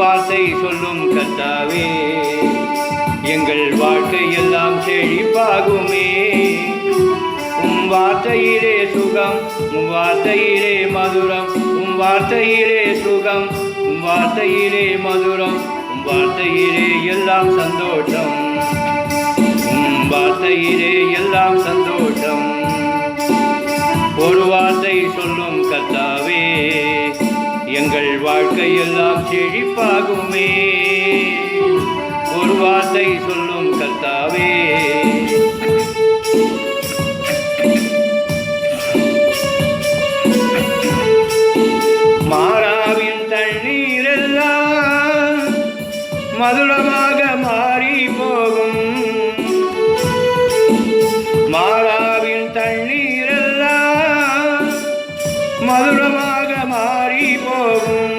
வார்த்தை சொல்லும் கர்த்தாவே, எங்கள் வாழ்க்கை எல்லாம் செழிப்பாகுமே. உம் வார்த்தையிலே சுகம், உம் வார்த்தையிலே மதுரம், உம் வார்த்தையிலே சுகம், உம் வார்த்தையிலே மதுரம், உம் வார்த்தையிலே எல்லாம் சந்தோஷம், உம் வார்த்தையிலே எல்லாம் சந்தோஷம். ஒரு வார்த்தை சொல்லும் கர்த்தாவே, எங்கள் வாழ்க்கை எல்லாம் செழிப்பாகுமே. ஒரு வார்த்தை சொல்லும் கர்த்தாவே. மாறாவின் தண்ணீரெல்லாம் மதுரமாக மாறி போகும். மாறாவின் தண்ணீரெல்லாம் மதுரமாக மாறி போகும்.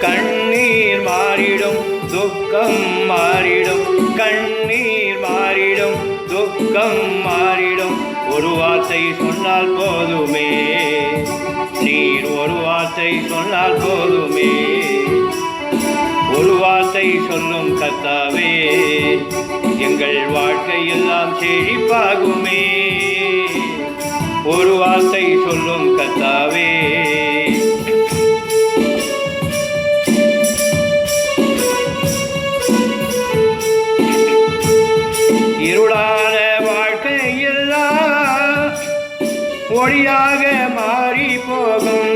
கண்ணீர் மாறிடும், துக்கம் மாறிடும், கண்ணீர் மாறிடும், துக்கம் மாறிடும். ஒரு வார்த்தை சொன்னால் போதுமே, நீர் ஒரு வார்த்தை சொன்னால் போதுமே. ஒரு வார்த்தை சொல்லும் கர்த்தாவே, எங்கள் வாழ்க்கை எல்லாம் செழிப்பாகுமே. ஒரு வார்த்தை சொல்லும் கர்த்தாவே. இருளான வாழ்க்கை எல்லாம் ஒளியாக மாறி போகும்.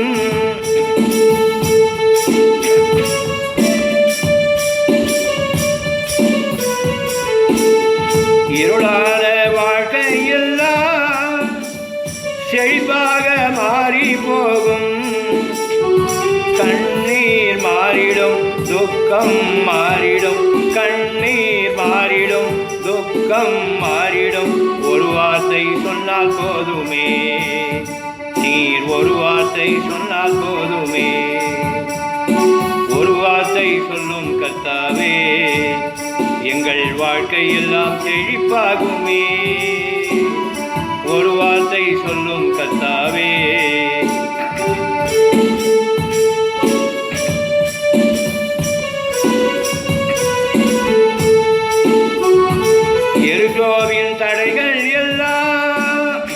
இருளான வாழ்க்கை எல்லாம் செழிப்பாக மாறி போகும். கண்ணீர் மாறிடும், துக்கம் மாறிடும், கண்ணீர் மாறிடும், துக்கம் மாறிடும். ஒரு வார்த்தை சொன்னால் போதுமே, நீர் ஒரு வார்த்தை சொன்னால் போதுமே. ஒரு வார்த்தை சொல்லும் கர்த்தாவே, எங்கள் வாழ்க்கை எல்லாம் செழிப்பாகுமே. ஒரு வார்த்தை சொல்லும் கர்த்தாவே. எரிகோவின் தடைகள் எல்லாம்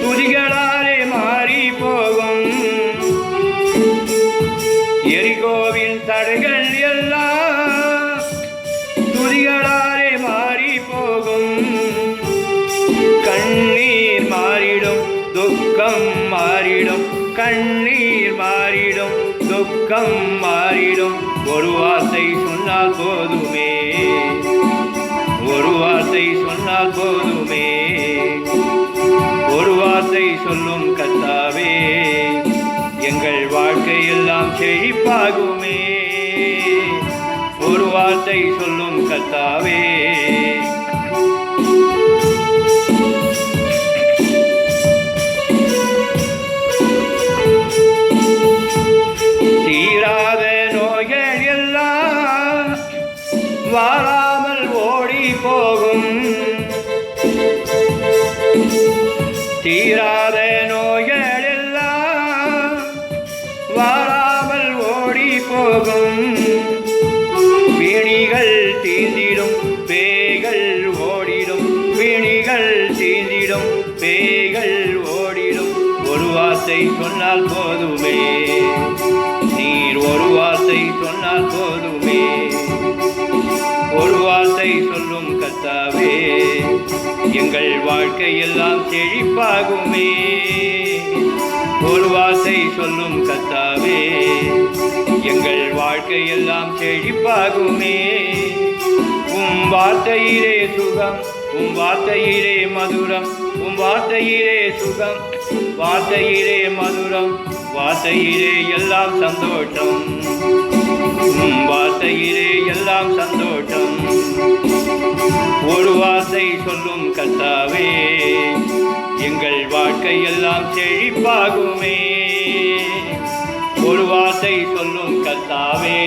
துதிகளாலே மாறி போகும். எரிகோவின் தடைகள் எல்லாம் துதிகளாலே மாறி போகும். கண்ணீர் மாறிடும், துக்கம் மாறிடும், கண்ணீர் மாறிடும், துக்கம் மாறிடும். ஒரு வார்த்தை சொன்னால் போதுமே, ஒரு வார்த்தை சொன்னால் போதுமே. ஒரு வார்த்தை சொல்லும் கர்த்தாவே, எங்கள் வாழ்க்கை எல்லாம் செழிப்பாகுமே. ஒரு வார்த்தை சொல்லும் கர்த்தாவே. தீராத நோய்கள் எல்லாம் வாழாமல் ஓடி போகும். தீராத நோய்கள் எல்லாம் வாழாமல் ஓடி போகும். பிணிகள் தீந்திடும், பேய்கள் ஓடிடும், பிணிகள் தீந்திடும், பேய்கள் ஓடிடும். ஒரு வார்த்தை சொன்னால் போதுமே, நீர் ஒரு வார்த்தை சொன்னால் போதுமே. ஒரு வார்த்தை சொல்லும் கர்த்தாவே, எங்கள் வாழ்க்கை எல்லாம் செழிப்பாகுமே. ஒரு வார்த்தை சொல்லும் கர்த்தாவே, எங்கள் வாழ்க்கை எல்லாம் செழிப்பாகுமே. உம் வார்த்தையிலே சுகம், உம் வார்த்தையிலே மதுரம், உம் வார்த்தையிலே சுகம், வார்த்தையிலே மதுரம், வார்த்தையிலே எல்லாம் சந்தோஷம், உம் வார்த்தையிலே எல்லாம் சந்தோஷம். ஒரு வார்த்தை சொல்லும் கர்த்தாவே, எங்கள் வாழ்க்கை எல்லாம் செழிப்பாகுமே. ஒரு வார்த்தை சொல்லும் கர்த்தாவே.